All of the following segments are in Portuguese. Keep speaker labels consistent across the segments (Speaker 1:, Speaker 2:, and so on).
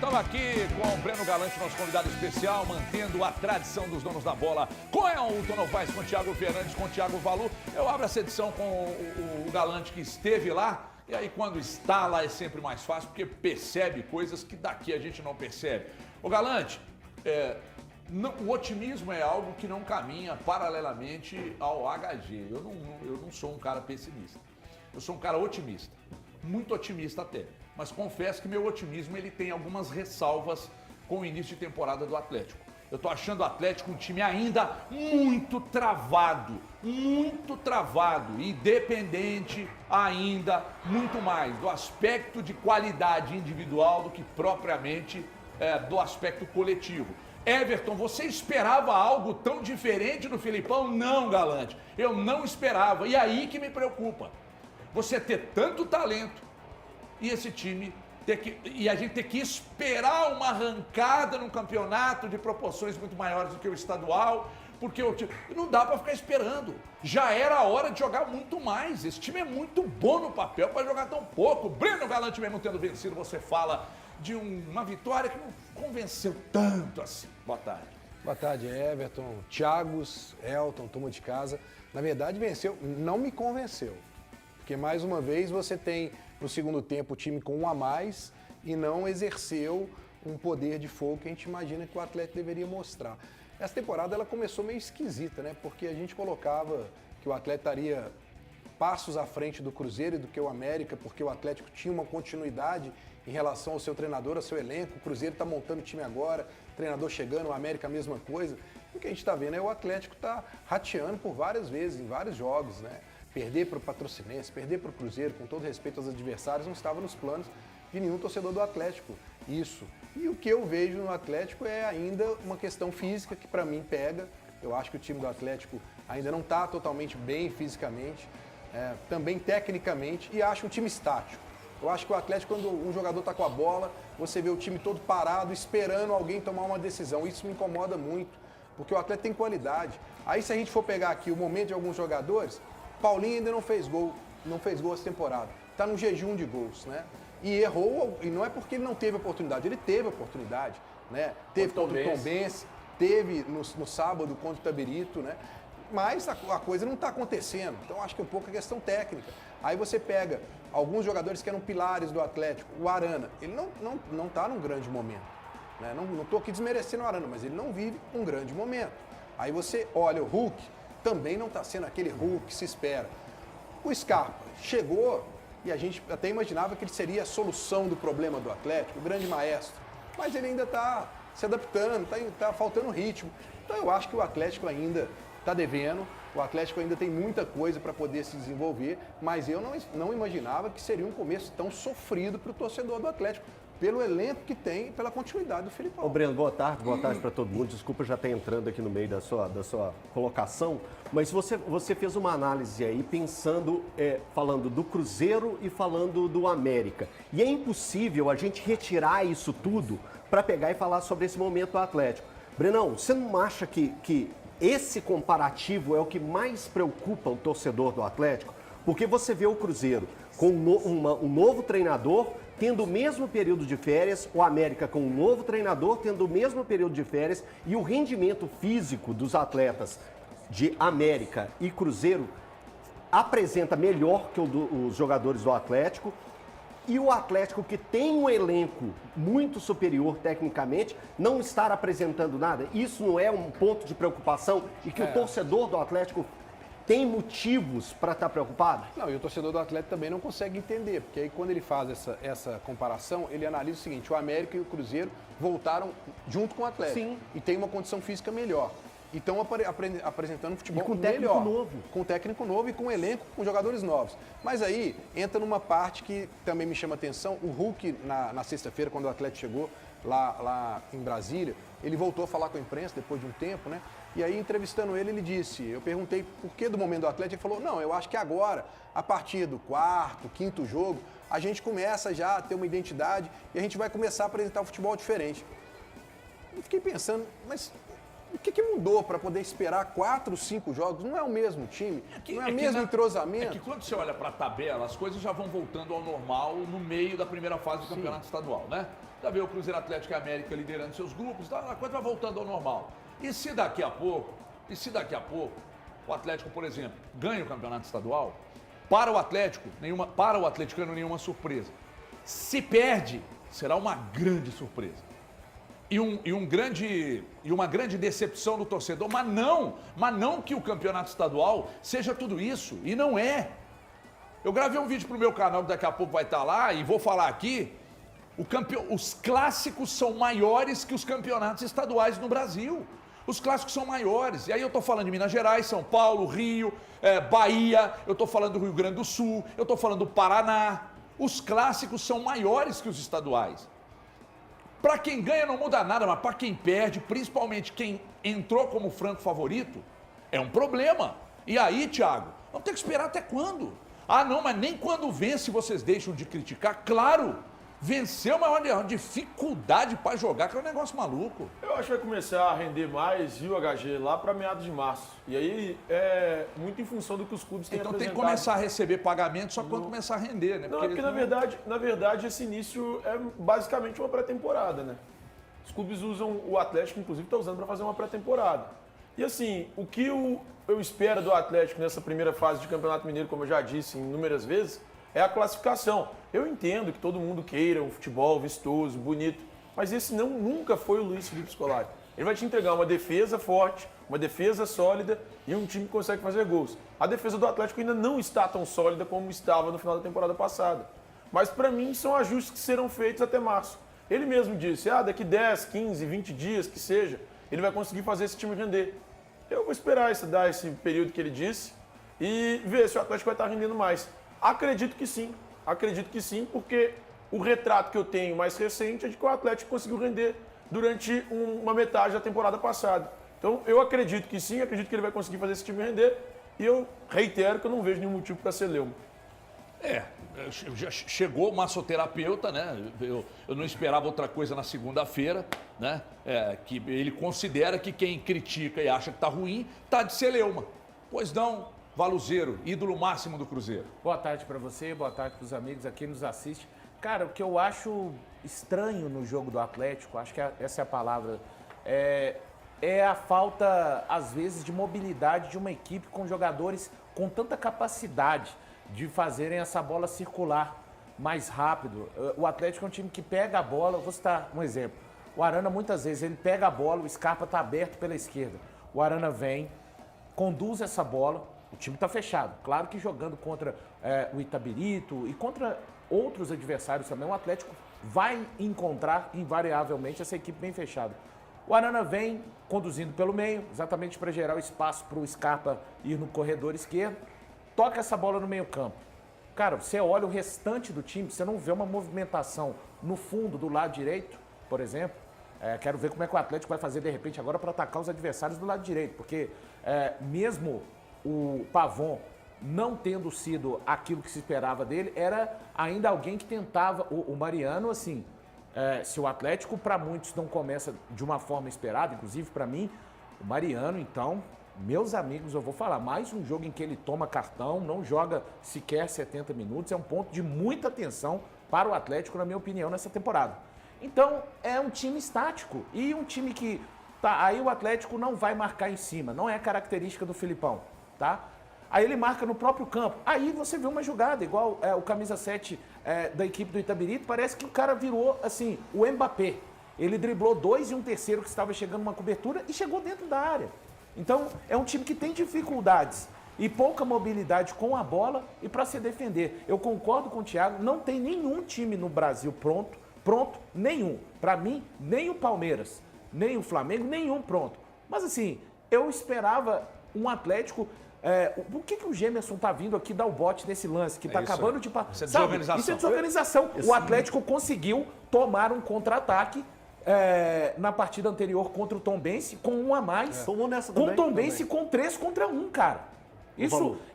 Speaker 1: Estamos aqui com o Breno Galante, nosso convidado especial, mantendo a tradição dos donos da bola. Com Elton Novaes, com o Thiago Fernandes, com o Thiago Valu. Eu abro essa edição com o Galante que esteve lá. E aí quando está lá é sempre mais fácil, porque percebe coisas que daqui a gente não percebe. Ô Galante, o otimismo é algo que não caminha paralelamente ao HG. Eu não sou um cara pessimista. Eu sou um cara otimista. Muito otimista até. Mas confesso que meu otimismo ele tem algumas ressalvas com o início de temporada do Atlético. Eu tô achando o Atlético um time ainda muito travado e dependente ainda muito mais do aspecto de qualidade individual do que propriamente do aspecto coletivo. Everton, você esperava algo tão diferente do Filipão? Não, Galante, eu não esperava. E aí que me preocupa. Você ter tanto talento e esse time a gente ter que esperar uma arrancada no campeonato de proporções muito maiores do que o estadual, porque não dá para ficar esperando. Já era a hora de jogar muito mais. Esse time é muito bom no papel para jogar tão pouco. Breno Galante, mesmo tendo vencido, você fala de uma vitória que não convenceu tanto assim. Boa tarde.
Speaker 2: Boa tarde, Everton, Thiagos, Elton, turma de casa. Na verdade, venceu, não me convenceu. Porque, mais uma vez, você tem, no segundo tempo, o time com um a mais e não exerceu um poder de fogo que a gente imagina que o Atlético deveria mostrar. Essa temporada, ela começou meio esquisita, né? Porque a gente colocava que o Atlético estaria passos à frente do Cruzeiro e do que o América, porque o Atlético tinha uma continuidade em relação ao seu treinador, ao seu elenco. O Cruzeiro está montando o time agora, o treinador chegando, o América a mesma coisa. O que a gente está vendo é o Atlético está rateando por várias vezes, em vários jogos, né? Perder para o Patrocinense, perder para o Cruzeiro, com todo respeito aos adversários, não estava nos planos de nenhum torcedor do Atlético. Isso. E o que eu vejo no Atlético é ainda uma questão física que para mim pega. Eu acho que o time do Atlético ainda não está totalmente bem fisicamente, também tecnicamente, e acho um time estático. Eu acho que o Atlético, quando um jogador está com a bola, você vê o time todo parado, esperando alguém tomar uma decisão. Isso me incomoda muito, porque o Atlético tem qualidade. Aí se a gente for pegar aqui o momento de alguns jogadores, Paulinho ainda não fez gol essa temporada. Está no jejum de gols, né? E errou, e não é porque ele não teve oportunidade, ele teve oportunidade, né? Teve contra o Tombense, teve no sábado contra o Tabirito, né? Mas a coisa não está acontecendo. Então acho que é um pouco a questão técnica. Aí você pega alguns jogadores que eram pilares do Atlético, o Arana, ele não está num grande momento, né? Não estou aqui desmerecendo o Arana, mas ele não vive um grande momento. Aí você olha o Hulk, também não está sendo aquele Hulk que se espera. O Scarpa chegou e a gente até imaginava que ele seria a solução do problema do Atlético, o grande maestro. Mas ele ainda está se adaptando, está faltando ritmo. Então eu acho que o Atlético ainda está devendo, o Atlético ainda tem muita coisa para poder se desenvolver, mas eu não imaginava que seria um começo tão sofrido para o torcedor do Atlético, pelo elenco que tem e pela continuidade do Filipão.
Speaker 3: Ô Breno, boa tarde para todo mundo. Desculpa já estar entrando aqui no meio da sua colocação, mas você fez uma análise aí pensando, falando do Cruzeiro e falando do América. E é impossível a gente retirar isso tudo para pegar e falar sobre esse momento do Atlético. Brenão, você não acha que esse comparativo é o que mais preocupa o torcedor do Atlético? Porque você vê o Cruzeiro com um novo treinador tendo o mesmo período de férias, o América com um novo treinador tendo o mesmo período de férias e o rendimento físico dos atletas de América e Cruzeiro apresenta melhor que os jogadores do Atlético. E o Atlético, que tem um elenco muito superior tecnicamente, não estar apresentando nada. Isso não é um ponto de preocupação e que o torcedor do Atlético tem motivos para estar preocupado?
Speaker 2: Não, e o torcedor do Atlético também não consegue entender, porque aí quando ele faz essa comparação, ele analisa o seguinte: o América e o Cruzeiro voltaram junto com o Atlético.
Speaker 3: Sim.
Speaker 2: E tem uma condição física melhor. E estão apresentando um futebol
Speaker 3: e com técnico
Speaker 2: melhor.
Speaker 3: Novo.
Speaker 2: Com técnico novo e com elenco, com jogadores novos. Mas aí entra numa parte que também me chama atenção. O Hulk, na sexta-feira, quando o Atlético chegou lá em Brasília, ele voltou a falar com a imprensa depois de um tempo, né? E aí, entrevistando ele disse, eu perguntei por que do momento do Atlético, ele falou, não, eu acho que agora, a partir do quarto, quinto jogo, a gente começa já a ter uma identidade e a gente vai começar a apresentar um futebol diferente. Eu fiquei pensando, mas O que mudou para poder esperar 4, 5 jogos? Não é o mesmo time, não é o mesmo entrosamento.
Speaker 1: É que quando você olha para a tabela, as coisas já vão voltando ao normal no meio da primeira fase do campeonato estadual, né? Já vê o Cruzeiro Atlético e a América liderando seus grupos, a coisa vai voltando ao normal. E se daqui a pouco, o Atlético, por exemplo, ganha o campeonato estadual, para o atleticano nenhuma surpresa. Se perde, será uma grande surpresa. E uma grande decepção do torcedor, mas não que o campeonato estadual seja tudo isso, e não é. Eu gravei um vídeo pro meu canal que daqui a pouco vai estar lá e vou falar aqui. Os clássicos são maiores que os campeonatos estaduais no Brasil. Os clássicos são maiores. E aí eu estou falando de Minas Gerais, São Paulo, Rio, Bahia, eu estou falando do Rio Grande do Sul, eu estou falando do Paraná. Os clássicos são maiores que os estaduais. Para quem ganha não muda nada, mas para quem perde, principalmente quem entrou como franco favorito, é um problema. E aí, Thiago, vamos ter que esperar até quando? Ah, não, mas nem quando vence vocês deixam de criticar. Claro, vencer é uma dificuldade para jogar, que é um negócio maluco.
Speaker 4: Eu acho que vai começar a render mais, viu, HG, lá para meados de março. E aí é muito em função do que os clubes têm apresentado.
Speaker 1: Então tem que começar a receber pagamento só quando começar a render, né?
Speaker 4: Porque na verdade, esse início é basicamente uma pré-temporada, né? Os clubes usam, o Atlético, inclusive, está usando para fazer uma pré-temporada. E assim, o que eu espero do Atlético nessa primeira fase de Campeonato Mineiro, como eu já disse inúmeras vezes, é a classificação. Eu entendo que todo mundo queira um futebol vistoso, bonito, mas esse nunca foi o Luiz Felipe Scolari. Ele vai te entregar uma defesa forte, uma defesa sólida e um time que consegue fazer gols. A defesa do Atlético ainda não está tão sólida como estava no final da temporada passada. Mas para mim são ajustes que serão feitos até março. Ele mesmo disse, daqui 10, 15, 20 dias que seja, ele vai conseguir fazer esse time render. Eu vou esperar dar esse período que ele disse e ver se o Atlético vai estar rendendo mais. Acredito que sim, porque o retrato que eu tenho mais recente é de que o Atlético conseguiu render durante uma metade da temporada passada. Então, eu acredito que sim, acredito que ele vai conseguir fazer esse time render e eu reitero que eu não vejo nenhum motivo para ser Leuma.
Speaker 1: Já chegou o massoterapeuta, né? Eu não esperava outra coisa na segunda-feira, né? Que ele considera que quem critica e acha que tá ruim, tá de celeuma. Pois não, Valuzeiro, ídolo máximo do Cruzeiro.
Speaker 5: Boa tarde para você, boa tarde para os amigos aqui que nos assistem. Cara, o que eu acho estranho no jogo do Atlético, acho que essa é a palavra, é a falta, às vezes, de mobilidade de uma equipe com jogadores com tanta capacidade de fazerem essa bola circular mais rápido. O Atlético é um time que pega a bola, vou citar um exemplo. O Arana, muitas vezes, ele pega a bola, o Scarpa está aberto pela esquerda. O Arana vem, conduz essa bola, o time está fechado. Claro que jogando contra o Itabirito e contra outros adversários também, o Atlético vai encontrar, invariavelmente, essa equipe bem fechada. O Arana vem conduzindo pelo meio, exatamente para gerar o espaço para o Scarpa ir no corredor esquerdo. Toca essa bola no meio campo. Cara, você olha o restante do time, você não vê uma movimentação no fundo do lado direito, por exemplo. Quero ver como é que o Atlético vai fazer, de repente, agora para atacar os adversários do lado direito. Porque mesmo o Pavon não tendo sido aquilo que se esperava dele, era ainda alguém que tentava... O Mariano, assim, se o Atlético, para muitos, não começa de uma forma esperada, inclusive para mim, o Mariano, então... Meus amigos, eu vou falar, mais um jogo em que ele toma cartão, não joga sequer 70 minutos, é um ponto de muita atenção para o Atlético, na minha opinião, nessa temporada. Então, é um time estático e um time que, aí o Atlético não vai marcar em cima, não é característica do Filipão, tá? Aí ele marca no próprio campo, aí você vê uma jogada, igual o camisa 7 da equipe do Itabirito, parece que o cara virou, assim, o Mbappé. Ele driblou 2 e um terceiro que estava chegando numa cobertura e chegou dentro da área. Então, é um time que tem dificuldades e pouca mobilidade com a bola e para se defender. Eu concordo com o Thiago, não tem nenhum time no Brasil pronto, nenhum. Para mim, nem o Palmeiras, nem o Flamengo, nenhum pronto. Mas assim, eu esperava um Atlético... por que o Gemerson tá vindo aqui dar o bote nesse lance, que tá acabando de...
Speaker 1: Isso é desorganização.
Speaker 5: Isso é desorganização. O Atlético conseguiu tomar um contra-ataque na partida anterior contra o Tombense com um a mais.
Speaker 3: Tomou nessa
Speaker 5: com
Speaker 3: também.
Speaker 5: o Tombense com 3 contra 1, cara.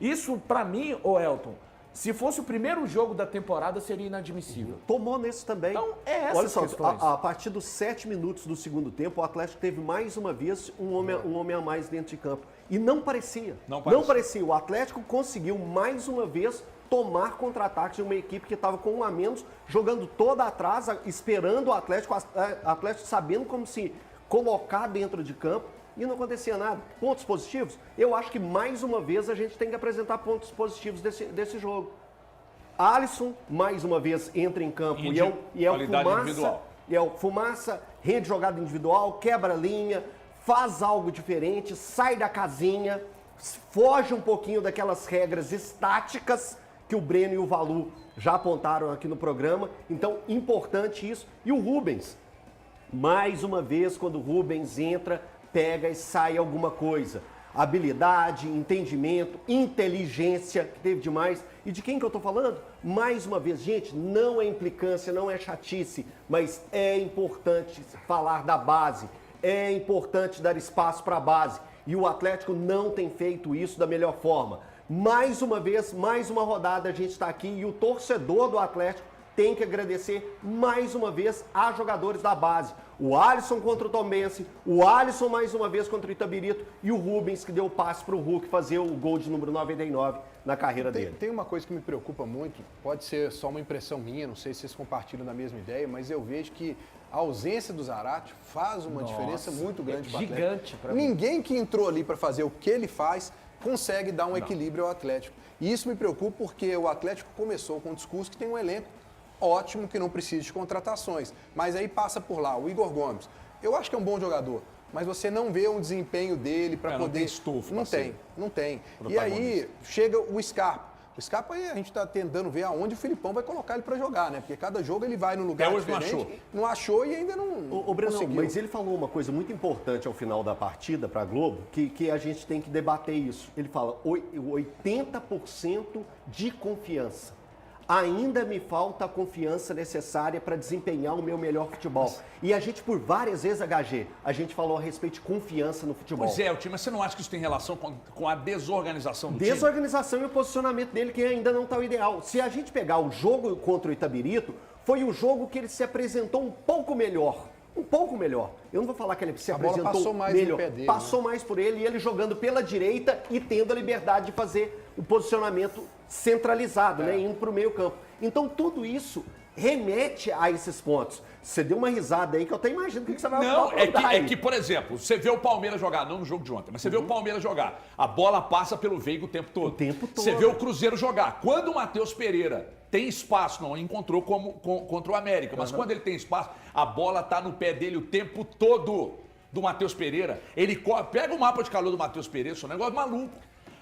Speaker 5: Isso pra mim, Elton, Se fosse o primeiro jogo da temporada, seria inadmissível.
Speaker 3: Tomou nesse também.
Speaker 5: Então, é essas
Speaker 3: Olha só,
Speaker 5: questões.
Speaker 3: a partir dos 7 minutos do segundo tempo, o Atlético teve mais uma vez um homem a mais dentro de campo. E não parecia.
Speaker 1: Não
Speaker 3: parecia. O Atlético conseguiu mais uma vez tomar contra-ataques de uma equipe que estava com um a menos, jogando toda atrás, esperando o Atlético sabendo como se colocar dentro de campo. E não acontecia nada. Pontos positivos? Eu acho que mais uma vez a gente tem que apresentar pontos positivos desse jogo. Alisson, mais uma vez, entra em campo e é o Fumaça.
Speaker 1: Individual.
Speaker 3: E é o Fumaça, rende jogada individual, quebra a linha, faz algo diferente, sai da casinha, foge um pouquinho daquelas regras estáticas que o Breno e o Valu já apontaram aqui no programa. Então, importante isso. E o Rubens, mais uma vez, quando o Rubens entra, pega e sai alguma coisa. Habilidade, entendimento, inteligência, que teve demais. E de quem que eu tô falando? Mais uma vez, gente, não é implicância, não é chatice, mas é importante falar da base, é importante dar espaço para a base. E o Atlético não tem feito isso da melhor forma. Mais uma vez, mais uma rodada, a gente está aqui e o torcedor do Atlético tem que agradecer mais uma vez a jogadores da base. O Alisson contra o Tombense, o Alisson mais uma vez contra o Itabirito e o Rubens que deu o passe para o Hulk fazer o gol de número 99 na carreira dele.
Speaker 2: Tem uma coisa que me preocupa muito, pode ser só uma impressão minha, não sei se vocês compartilham da mesma ideia, mas eu vejo que a ausência do Zarate faz uma diferença muito grande para o Atlético.
Speaker 5: Gigante para mim.
Speaker 2: Ninguém que entrou ali para fazer o que ele faz consegue dar um equilíbrio ao Atlético. E isso me preocupa porque o Atlético começou com um discurso que tem um elenco ótimo, que não precisa de contratações. Mas aí passa por lá, o Igor Gomes. Eu acho que é um bom jogador, mas você não vê um desempenho dele para poder...
Speaker 1: Não tem estofo.
Speaker 2: Não tem. E aí chega o Scarpa. O Scarpa aí a gente está tentando ver aonde o Filipão vai colocar ele para jogar, né? Porque cada jogo ele vai num lugar
Speaker 1: hoje
Speaker 2: diferente. Não achou e ainda não
Speaker 3: Ô, Breno,
Speaker 2: conseguiu.
Speaker 3: mas ele falou uma coisa muito importante ao final da partida para a Globo, que a gente tem que debater isso. Ele fala 80% de confiança. Ainda me falta a confiança necessária para desempenhar o meu melhor futebol. E a gente, por várias vezes, HG, a gente falou a respeito de confiança no futebol.
Speaker 1: Pois é, o time, mas você não acha que isso tem relação com a desorganização do time?
Speaker 3: Desorganização e o posicionamento dele, que ainda não está o ideal. Se a gente pegar o jogo contra o Itabirito, foi o jogo que ele se apresentou um pouco melhor. Um pouco melhor. Eu não vou falar que ele se apresentou
Speaker 2: passou mais
Speaker 3: melhor.
Speaker 2: no pé dele,
Speaker 3: passou mais por ele e ele jogando pela direita e tendo a liberdade de fazer o posicionamento centralizado, né? Indo para o meio campo. Então tudo isso remete a esses pontos. Você deu uma risada aí que eu até imagino o que você vai
Speaker 1: Não,
Speaker 3: falar.
Speaker 1: é que, por exemplo, você vê o Palmeiras jogar, não no jogo de ontem, mas você vê o Palmeiras jogar. A bola passa pelo Veiga o tempo todo.
Speaker 3: O tempo todo.
Speaker 1: Você vê o Cruzeiro jogar. Quando o Matheus Pereira tem espaço, não encontrou contra o América, mas quando ele tem espaço, a bola tá no pé dele o tempo todo do Matheus Pereira. Ele pega o mapa de calor do Matheus Pereira, isso é um negócio maluco.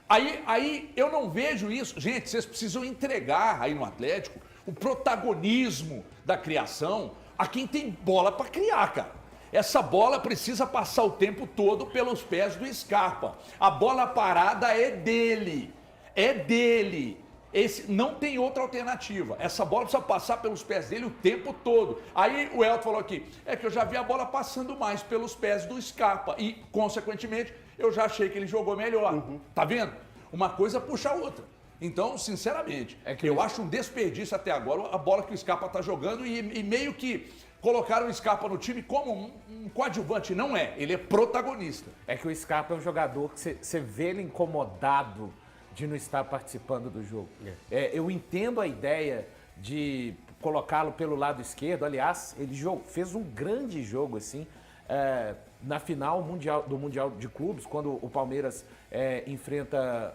Speaker 1: Aí eu não vejo isso. Gente, vocês precisam entregar aí no Atlético o protagonismo da criação a quem tem bola para criar, cara. Essa bola precisa passar o tempo todo pelos pés do Scarpa. A bola parada é dele. É dele. Não tem outra alternativa. Essa bola precisa passar pelos pés dele o tempo todo. Aí o Elton falou aqui, é que eu já vi a bola passando mais pelos pés do Scarpa e, consequentemente, eu já achei que ele jogou melhor. Tá vendo? Uma coisa puxa a outra. Então, sinceramente, eu acho um desperdício até agora a bola que o Scarpa tá jogando e meio que colocaram o Scarpa no time como um coadjuvante. Não é, ele é protagonista.
Speaker 5: É que o Scarpa é um jogador que você vê ele incomodado de não estar participando do jogo. Eu entendo a ideia de colocá-lo pelo lado esquerdo. Aliás, ele fez um grande jogo assim na final do Mundial de Clubes, quando o Palmeiras enfrenta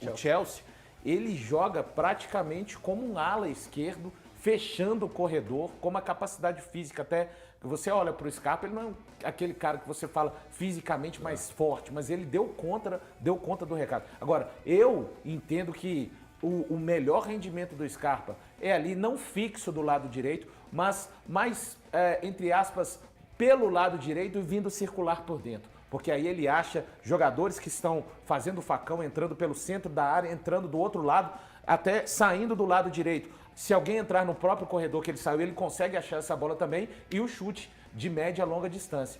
Speaker 5: o Chelsea. Ele joga praticamente como um ala esquerdo, fechando o corredor, com uma capacidade física até... Você olha para o Scarpa, ele não é aquele cara que você fala fisicamente mais forte, mas ele deu conta do recado. Agora, eu entendo que o melhor rendimento do Scarpa é ali, não fixo do lado direito, mas mais, entre aspas, pelo lado direito e vindo circular por dentro. Porque aí ele acha jogadores que estão fazendo o facão, entrando pelo centro da área, entrando do outro lado, até saindo do lado direito. Se alguém entrar no próprio corredor que ele saiu, ele consegue achar essa bola também e o chute de média a longa distância.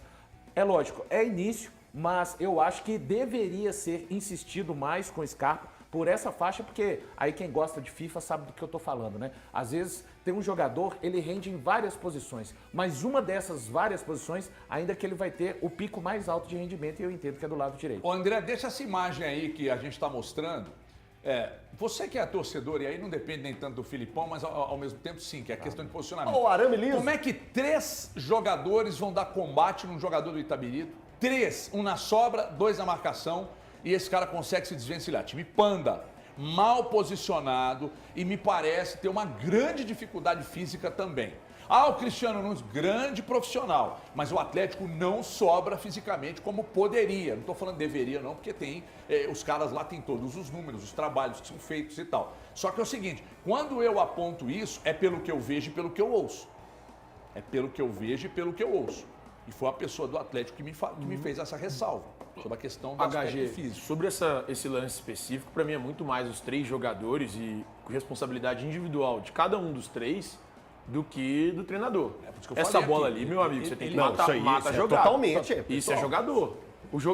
Speaker 5: É lógico, é início, mas eu acho que deveria ser insistido mais com o Scarpa por essa faixa, porque aí quem gosta de FIFA sabe do que eu tô falando, né? Às vezes tem um jogador, ele rende em várias posições, mas uma dessas várias posições, ainda que ele vai ter o pico mais alto de rendimento, e eu entendo que é do lado direito.
Speaker 1: Ô André, deixa essa imagem aí que a gente está mostrando. Você que é torcedor, e aí não depende nem tanto do Filipão, mas ao mesmo tempo sim, que é questão de posicionamento.
Speaker 3: O arame liso.
Speaker 1: Como é que 3 jogadores vão dar combate num jogador do Itabirito? 3, um na sobra, 2 na marcação, e esse cara consegue se desvencilhar. Time Panda, mal posicionado e me parece ter uma grande dificuldade física também. O Cristiano Nunes, grande profissional, mas o Atlético não sobra fisicamente como poderia. Não estou falando deveria não, porque tem, os caras lá têm todos os números, os trabalhos que são feitos e tal. Só que é o seguinte, quando eu aponto isso, é pelo que eu vejo e pelo que eu ouço. É pelo que eu vejo e pelo que eu ouço. E foi a pessoa do Atlético que me fez essa ressalva sobre a questão do aspecto físico.
Speaker 4: Sobre esse lance específico, para mim é muito mais os 3 jogadores e responsabilidade individual de cada um dos 3 do que do treinador. Essa bola ali, meu amigo, você tem que mata a jogada.
Speaker 3: Totalmente.
Speaker 4: Isso é jogador.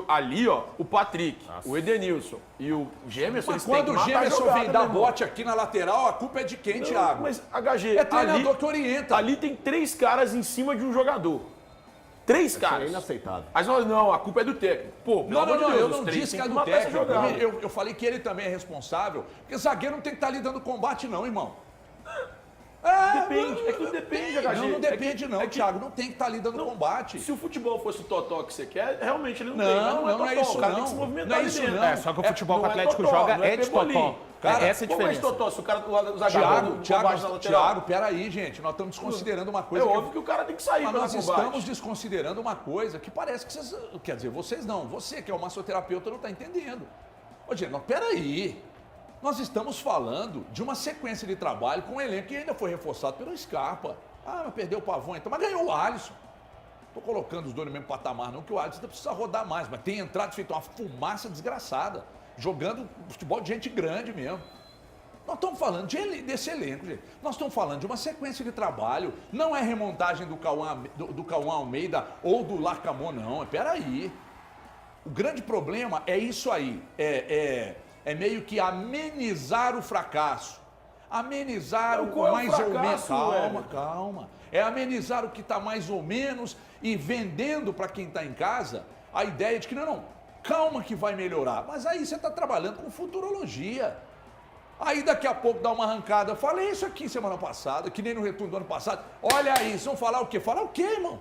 Speaker 4: Ali, ó, o Patrick, o Edenilson e o Gemerson,
Speaker 1: Mas
Speaker 4: eles têm que
Speaker 1: quando o
Speaker 4: matar a
Speaker 1: Gemerson
Speaker 4: jogada,
Speaker 1: vem dar
Speaker 4: meu irmão.
Speaker 1: bote aqui na lateral, a culpa é de quem, Thiago?
Speaker 4: Mas, HG,
Speaker 1: É treinador que orienta.
Speaker 4: Ali tem 3 caras em cima de um jogador. 3 caras.
Speaker 3: É inaceitável.
Speaker 4: Mas não, a culpa é do técnico. Pô, pelo amor de Deus,
Speaker 1: eu
Speaker 4: os
Speaker 1: não
Speaker 4: 3
Speaker 1: disse que
Speaker 4: têm
Speaker 1: é do
Speaker 4: matar essa
Speaker 1: técnico.
Speaker 4: jogada.
Speaker 1: Eu falei que ele também é responsável, porque zagueiro não tem que estar ali dando combate não, irmão.
Speaker 4: Depende, é que tudo depende, HG.
Speaker 1: Não depende não, Thiago, não tem que estar ali dando combate.
Speaker 4: Se o futebol fosse o totó que você quer, realmente ele não tem.
Speaker 1: Não,
Speaker 4: Mas
Speaker 1: não é
Speaker 4: totó,
Speaker 1: isso
Speaker 4: o cara
Speaker 1: não.
Speaker 4: tem que se movimentar
Speaker 1: Não é
Speaker 4: ali
Speaker 1: isso
Speaker 4: dentro.
Speaker 1: não.
Speaker 5: Só que o futebol que o
Speaker 4: não é
Speaker 5: Atlético
Speaker 4: totó,
Speaker 5: joga
Speaker 4: não é
Speaker 5: é de
Speaker 4: pebolim.
Speaker 5: totó.
Speaker 1: Cara,
Speaker 5: Essa é a
Speaker 4: Como é de
Speaker 5: diferença.
Speaker 4: totó? Se o cara do lado do zagueiro
Speaker 1: Thiago, peraí, gente, nós estamos desconsiderando uma
Speaker 4: É
Speaker 1: coisa.
Speaker 4: óbvio que o cara tem que sair
Speaker 1: Mas
Speaker 4: pela
Speaker 1: nós
Speaker 4: combate.
Speaker 1: estamos desconsiderando uma coisa que parece que vocês. Quer dizer, vocês não. Você que é o massoterapeuta não está entendendo. Ô, gente, peraí. Nós estamos falando de uma sequência de trabalho com um elenco que ainda foi reforçado pelo Scarpa. Mas perdeu o Pavão então, mas ganhou o Alisson. Estou colocando os dois no mesmo patamar, não, que o Alisson precisa rodar mais, mas tem entrado feito uma fumaça desgraçada, jogando futebol de gente grande mesmo. Nós estamos falando desse elenco, gente. Nós estamos falando de uma sequência de trabalho. Não é remontagem do Cauã Almeida ou do Larcamon, não. Peraí. O grande problema é isso aí. É meio que amenizar o fracasso. Amenizar o mais ou menos. Calma. É amenizar o que está mais ou menos e vendendo para quem está em casa a ideia de que calma que vai melhorar. Mas aí você está trabalhando com futurologia. Aí daqui a pouco dá uma arrancada. Eu falei isso aqui semana passada, que nem no retorno do ano passado. Olha aí, vocês vão falar o quê? Falar o quê, irmão?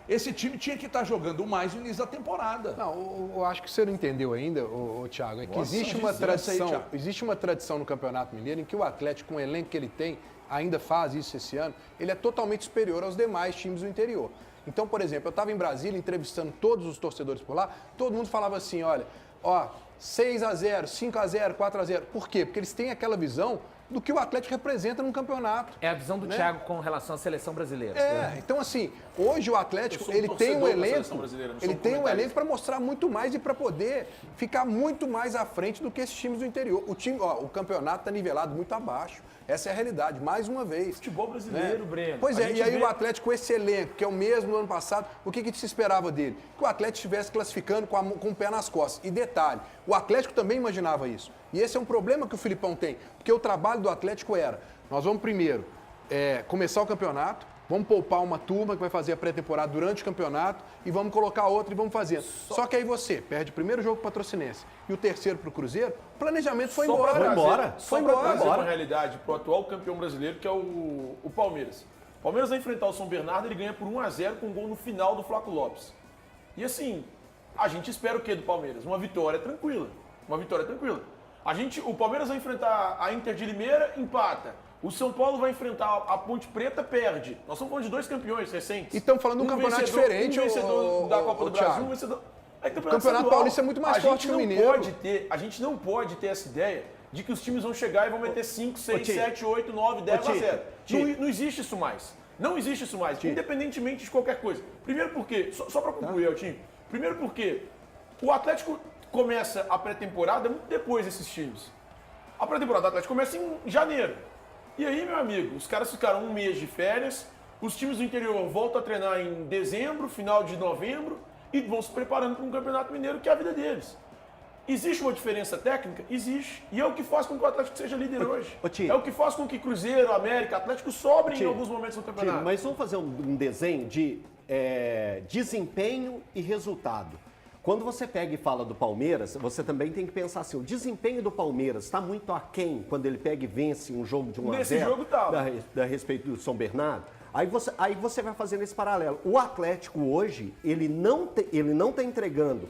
Speaker 1: Esse time tinha que estar jogando mais no início da temporada.
Speaker 2: Não, eu acho que você não entendeu ainda, Thiago, é que existe uma tradição no Campeonato Mineiro em que o Atlético, com o elenco que ele tem, ainda faz isso esse ano, ele é totalmente superior aos demais times do interior. Então, por exemplo, eu estava em Brasília entrevistando todos os torcedores por lá, todo mundo falava assim, olha, 6-0, 5-0, 4-0. Por quê? Porque eles têm aquela visão do que o Atlético representa num campeonato.
Speaker 5: É a visão do Thiago com relação à seleção brasileira.
Speaker 2: Então assim, hoje o Atlético, ele tem um elenco para mostrar muito mais e para poder ficar muito mais à frente do que esses times do interior. O campeonato está nivelado muito abaixo. Essa é a realidade, mais uma vez.
Speaker 4: Futebol brasileiro, Breno.
Speaker 2: Pois é, e aí o Atlético, esse elenco, que é o mesmo do ano passado, o que se esperava dele? Que o Atlético estivesse classificando com o pé nas costas. E detalhe, o Atlético também imaginava isso. E esse é um problema que o Filipão tem, porque o trabalho do Atlético era, nós vamos primeiro começar o campeonato, vamos poupar uma turma que vai fazer a pré-temporada durante o campeonato e vamos colocar outra e vamos fazendo. Só que aí você perde o primeiro jogo para o Patrocinense e o terceiro para o Cruzeiro, o planejamento foi embora.
Speaker 4: Foi embora. Uma realidade para o atual campeão brasileiro, que é o Palmeiras. O Palmeiras vai enfrentar o São Bernardo, ele ganha por 1-0 com um gol no final do Flaco Lopes. E assim, a gente espera o quê do Palmeiras? Uma vitória tranquila. O Palmeiras vai enfrentar a Inter de Limeira, empata. O São Paulo vai enfrentar a Ponte Preta, perde. Nós estamos falando de 2 campeões recentes.
Speaker 2: E estamos falando de um campeonato diferente.
Speaker 4: Um vencedor da Copa do Brasil, um vencedor...
Speaker 2: O Campeonato Paulista é muito mais forte que o Mineiro.
Speaker 4: A gente não pode ter essa ideia de que os times vão chegar e vão meter 5, 6, 7, 8, 9, 10 a 0. Não existe isso mais. Não existe isso mais, independentemente de qualquer coisa. Primeiro porque, só para concluir, Eltinho, primeiro porque o Atlético começa a pré-temporada muito depois desses times. A pré-temporada do Atlético começa em janeiro. E aí, meu amigo, os caras ficaram um mês de férias, os times do interior voltam a treinar em dezembro, final de novembro, e vão se preparando para um Campeonato Mineiro que é a vida deles. Existe uma diferença técnica? Existe. E é o que faz com que o Atlético seja líder hoje.
Speaker 3: Ti.
Speaker 4: É o que faz com que Cruzeiro, América, Atlético sobrem
Speaker 3: Ti.
Speaker 4: em alguns momentos do campeonato.
Speaker 3: Mas vamos fazer um desenho de desempenho e resultado. Quando você pega e fala do Palmeiras, você também tem que pensar assim, o desempenho do Palmeiras está muito aquém quando ele pega e vence um jogo de 1 a 0
Speaker 4: Nesse jogo tá.
Speaker 3: da respeito do São Bernardo. Aí você vai fazendo esse paralelo. O Atlético hoje, ele não está entregando.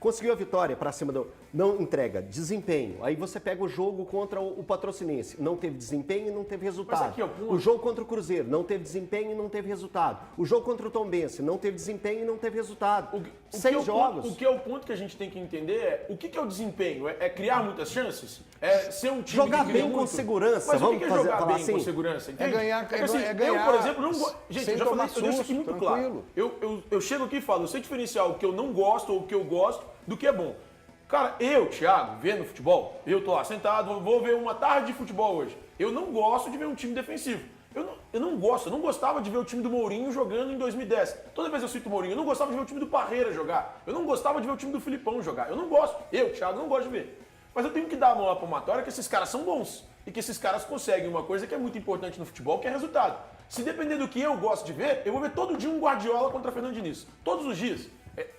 Speaker 3: Conseguiu a vitória para cima do... Não entrega, desempenho. Aí você pega o jogo contra o Patrocinense. Não teve desempenho e não teve resultado.
Speaker 4: aqui é o ponto.
Speaker 3: O jogo contra o Cruzeiro, não teve desempenho e não teve resultado. O jogo contra o Tombense, não teve desempenho e não teve resultado. Seis jogos.
Speaker 4: O que é o ponto que a gente tem que entender é o que é o desempenho? É criar muitas chances? É ser um time
Speaker 3: Jogar
Speaker 4: que cria
Speaker 3: bem com
Speaker 4: muito?
Speaker 3: segurança.
Speaker 4: Mas
Speaker 3: Vamos
Speaker 4: o que é
Speaker 3: fazer-
Speaker 4: jogar
Speaker 3: falar
Speaker 4: bem com
Speaker 3: assim?
Speaker 4: segurança? Entende?
Speaker 2: ganhar-
Speaker 4: Porque, assim,
Speaker 2: é ganhar
Speaker 4: eu, por exemplo, não gosto. Gente,
Speaker 2: sem
Speaker 4: eu já falei,
Speaker 2: tomar
Speaker 4: eu deixo aqui
Speaker 2: susto,
Speaker 4: muito claro. Eu chego aqui e falo, eu sei diferenciar o que eu não gosto ou o que eu gosto do que é bom. Cara, eu, Thiago, vendo futebol, eu tô lá sentado, vou ver uma tarde de futebol hoje. Eu não gosto de ver um time defensivo. Eu não gostava de ver o time do Mourinho jogando em 2010. Toda vez eu cito o Mourinho, eu não gostava de ver o time do Parreira jogar. Eu não gostava de ver o time do Filipão jogar. Eu não gosto. Eu, Thiago, não gosto de ver. Mas eu tenho que dar a mão à palmatória que esses caras são bons. E que esses caras conseguem uma coisa que é muito importante no futebol, que é resultado. Se depender do que eu gosto de ver, eu vou ver todo dia um Guardiola contra Fernando Diniz. Todos os dias.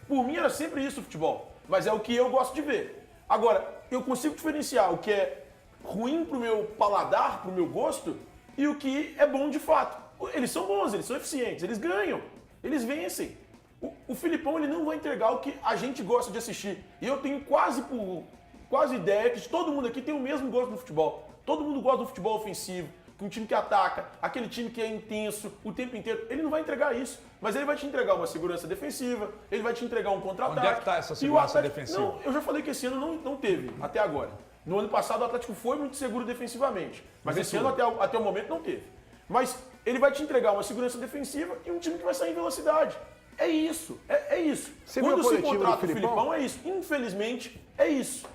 Speaker 4: Por mim era sempre isso o futebol. Mas é o que eu gosto de ver. Agora, eu consigo diferenciar o que é ruim pro meu paladar, pro meu gosto, e o que é bom de fato. Eles são bons, eles são eficientes, eles ganham, eles vencem. O Filipão ele não vai entregar o que a gente gosta de assistir. E eu tenho quase ideia que todo mundo aqui tem o mesmo gosto do futebol. Todo mundo gosta do futebol ofensivo, um time que ataca, aquele time que é intenso o tempo inteiro. Ele não vai entregar isso, mas ele vai te entregar uma segurança defensiva, ele vai te entregar um contra-ataque.
Speaker 1: Onde é que está essa
Speaker 4: E o
Speaker 1: segurança
Speaker 4: Atlético-
Speaker 1: defensiva?
Speaker 4: Não, eu já falei que esse ano não teve, até agora. No ano passado o Atlético foi muito seguro defensivamente, mas esse ano até o momento não teve. Mas ele vai te entregar uma segurança defensiva e um time que vai sair em velocidade. É isso, é isso.
Speaker 2: Você viu
Speaker 4: Quando
Speaker 2: a
Speaker 4: se
Speaker 2: coletiva
Speaker 4: contrata
Speaker 2: do
Speaker 4: o
Speaker 2: Filipão?
Speaker 4: Filipão, é isso. Infelizmente, é isso.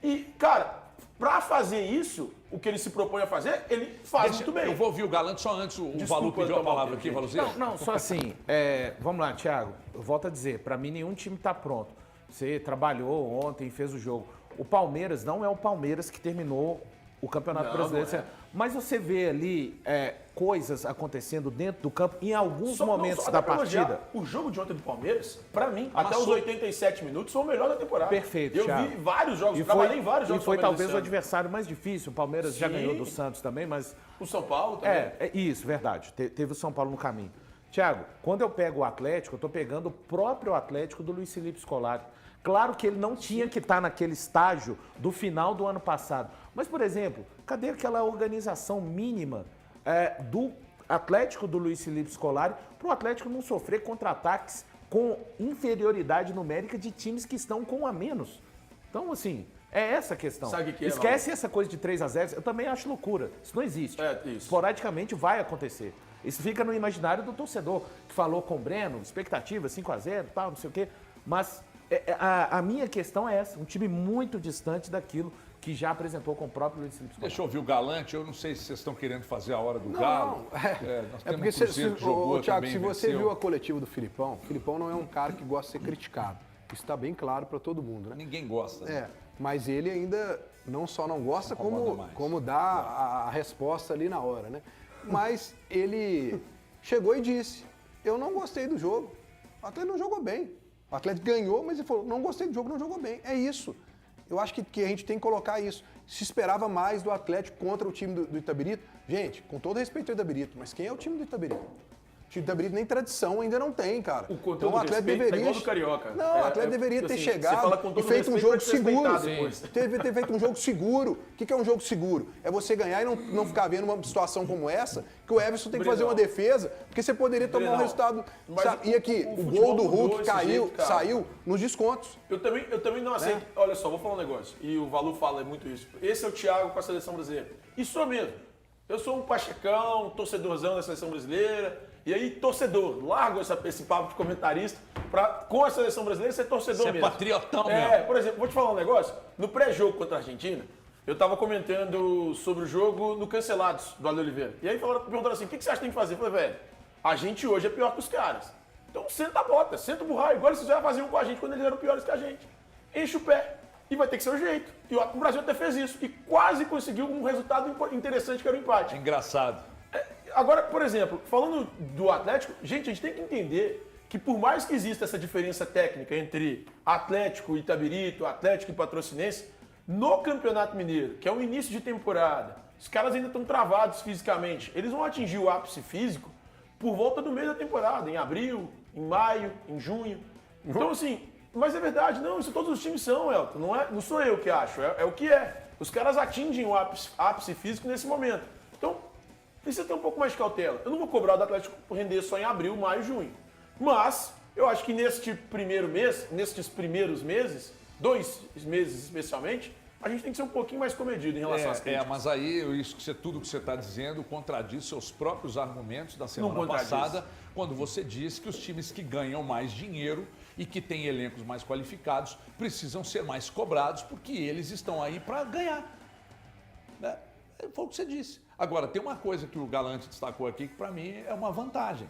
Speaker 4: E, cara, pra fazer isso, o que ele se propõe a fazer, ele faz muito bem.
Speaker 1: Eu vou ouvir o Galante só antes. O
Speaker 4: Desculpa,
Speaker 1: Valu pediu a
Speaker 4: tomar
Speaker 1: palavra
Speaker 4: o
Speaker 1: aqui,
Speaker 4: tempo,
Speaker 1: Valuzinho.
Speaker 5: Não, só assim, vamos lá, Thiago, eu volto a dizer, pra mim nenhum time tá pronto. Você trabalhou ontem, fez o jogo. O Palmeiras não é o Palmeiras que terminou o Campeonato Brasileiro.
Speaker 4: não é.
Speaker 5: Mas você vê ali coisas acontecendo dentro do campo em alguns
Speaker 4: Só
Speaker 5: momentos
Speaker 4: até
Speaker 5: da
Speaker 4: pra elogiar,
Speaker 5: partida.
Speaker 4: O jogo de ontem do Palmeiras, pra mim, até
Speaker 1: Amassou.
Speaker 4: os 87 minutos, foi o melhor da temporada.
Speaker 5: Perfeito,
Speaker 4: Eu
Speaker 5: Thiago.
Speaker 4: vi vários jogos, trabalhei em vários jogos.
Speaker 5: E foi
Speaker 4: do Palmeiras
Speaker 5: talvez
Speaker 4: esse
Speaker 5: o
Speaker 4: ano.
Speaker 5: adversário mais difícil. O Palmeiras já
Speaker 4: Sim.
Speaker 5: ganhou do Santos também, mas
Speaker 4: O São Paulo também.
Speaker 5: é isso, verdade. Teve o São Paulo no caminho. Thiago, quando eu pego o Atlético, eu tô pegando o próprio Atlético do Luiz Felipe Scolari. Claro que ele não tinha que estar naquele estágio do final do ano passado. Mas, por exemplo, cadê aquela organização mínima do Atlético do Luiz Felipe Scolari para o Atlético não sofrer contra-ataques com inferioridade numérica de times que estão com um a menos? Então, assim, é essa a questão.
Speaker 4: Sabe o que é,
Speaker 5: Esquece essa coisa de 3-0, eu também acho loucura. Isso não existe.
Speaker 4: Isso.
Speaker 5: Esporadicamente vai acontecer. Isso fica no imaginário do torcedor, que falou com o Breno, expectativa 5-0, tal, não sei o quê. Mas a minha questão é essa, um time muito distante daquilo que já apresentou com o próprio Luiz Felipe Scolari.
Speaker 1: Deixa eu ouvir o Galante. Eu não sei se vocês estão querendo fazer a hora do Galo. Nós temos
Speaker 2: porque
Speaker 1: um Cruzeiro que jogou
Speaker 2: Thiago,
Speaker 1: também,
Speaker 2: se você
Speaker 1: venceu.
Speaker 2: viu a coletiva do Filipão, o Filipão não é um cara que gosta de ser criticado. Isso está bem claro para todo mundo, né?
Speaker 1: Ninguém gosta. né?
Speaker 2: É, mas ele ainda não só não gosta,
Speaker 1: Incomoda mais.
Speaker 2: como dá a resposta ali na hora, né? Mas ele chegou e disse, eu não gostei do jogo. O Atlético não jogou bem. O Atlético ganhou, mas ele falou, não gostei do jogo, não jogou bem. É isso. Eu acho que a gente tem que colocar isso. Se esperava mais do Atlético contra o time do Itabirito. Gente, com todo respeito ao Itabirito, mas quem é o time do Itabirito? O time do Itabirito nem tradição ainda não tem, cara.
Speaker 4: Com todo
Speaker 2: Então o Atlético
Speaker 4: respeito,
Speaker 2: deveria...
Speaker 4: é igual do Carioca.
Speaker 2: Não, o Atlético deveria ter
Speaker 4: assim,
Speaker 2: chegado
Speaker 4: você fala com
Speaker 2: e
Speaker 4: todo
Speaker 2: feito um
Speaker 4: respeito
Speaker 2: jogo
Speaker 4: pra te respeitar
Speaker 2: seguro.
Speaker 4: depois.
Speaker 2: Ter feito um jogo seguro. O que é um jogo seguro? É você ganhar e não ficar vendo uma situação como essa, que o Everson tem que fazer uma defesa, porque você poderia tomar um
Speaker 4: Brenão,
Speaker 2: resultado.
Speaker 4: mas
Speaker 2: Sabe? E aqui,
Speaker 4: o
Speaker 2: o
Speaker 4: futebol
Speaker 2: gol do
Speaker 4: mudou
Speaker 2: Hulk
Speaker 4: desse
Speaker 2: caiu,
Speaker 4: jeito, cara.
Speaker 2: saiu nos descontos.
Speaker 4: Eu também não aceito. Olha só, vou falar um negócio. E o Valu fala muito isso. Esse é o Thiago com a seleção brasileira. E sou mesmo. Eu sou um pachecão, torcedorzão da seleção brasileira. E aí, torcedor, largo esse papo de comentarista pra, com a seleção brasileira, ser torcedor
Speaker 1: Você é
Speaker 4: mesmo.
Speaker 1: patriotão mesmo.
Speaker 4: Por exemplo, vou te falar um negócio. No pré-jogo contra a Argentina, eu tava comentando sobre o jogo no Cancelados, do Ale Oliveira. E aí perguntaram assim, o que você acha que tem que fazer? Eu falei, velho, a gente hoje é pior que os caras. Então senta a bota, senta o burraio. Igual eles já faziam com a gente quando eles eram piores que a gente. Enche o pé. e vai ter que ser o jeito. E o Brasil até fez isso e quase conseguiu um resultado interessante, que era o empate.
Speaker 1: Engraçado.
Speaker 4: Agora, por exemplo, falando do Atlético, gente, a gente tem que entender que por mais que exista essa diferença técnica entre Atlético e Itabirito, Atlético e Patrocinense, no Campeonato Mineiro, que é o início de temporada, os caras ainda estão travados fisicamente. Eles vão atingir o ápice físico por volta do meio da temporada, em abril, em maio, em junho. Então, assim, mas é verdade, não, isso todos os times são, Elton. Não sou eu que acho, é o que é. Os caras atingem o ápice físico nesse momento. Então, precisa ter um pouco mais de cautela. Eu não vou cobrar do Atlético render só em abril, maio, junho. Mas, eu acho que neste primeiro mês, nestes primeiros meses, 2 meses especialmente, a gente tem que ser um pouquinho mais comedido em relação às críticas.
Speaker 1: Mas aí tudo que você está dizendo contradiz seus próprios argumentos da semana
Speaker 4: contradiz.
Speaker 1: passada, quando você disse que os times que ganham mais dinheiro e que têm elencos mais qualificados precisam ser mais cobrados porque eles estão aí para ganhar. Né? Foi o que você disse. Agora, tem uma coisa que o Galante destacou aqui que para mim é uma vantagem.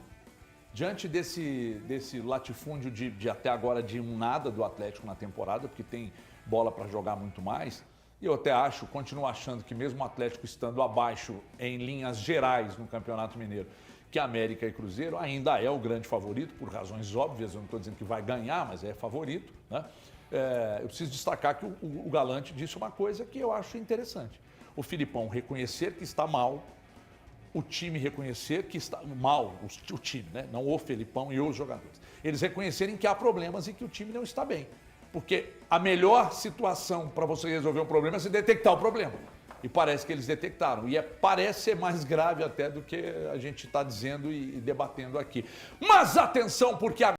Speaker 1: Diante desse latifúndio de até agora de um nada do Atlético na temporada, porque tem bola para jogar muito mais, e eu até continuo achando que mesmo o Atlético estando abaixo em linhas gerais no Campeonato Mineiro, que América e Cruzeiro ainda é o grande favorito, por razões óbvias, eu não estou dizendo que vai ganhar, mas é favorito, né? Eu preciso destacar que o Galante disse uma coisa que eu acho interessante. O Filipão reconhecer que está mal, o time reconhecer que está mal, o time, né? Não o Felipão e os jogadores. Eles reconhecerem que há problemas e que o time não está bem. Porque a melhor situação para você resolver um problema é você detectar o problema. E parece que eles detectaram. E parece ser mais grave até do que a gente está dizendo e debatendo aqui. Mas atenção, porque agora...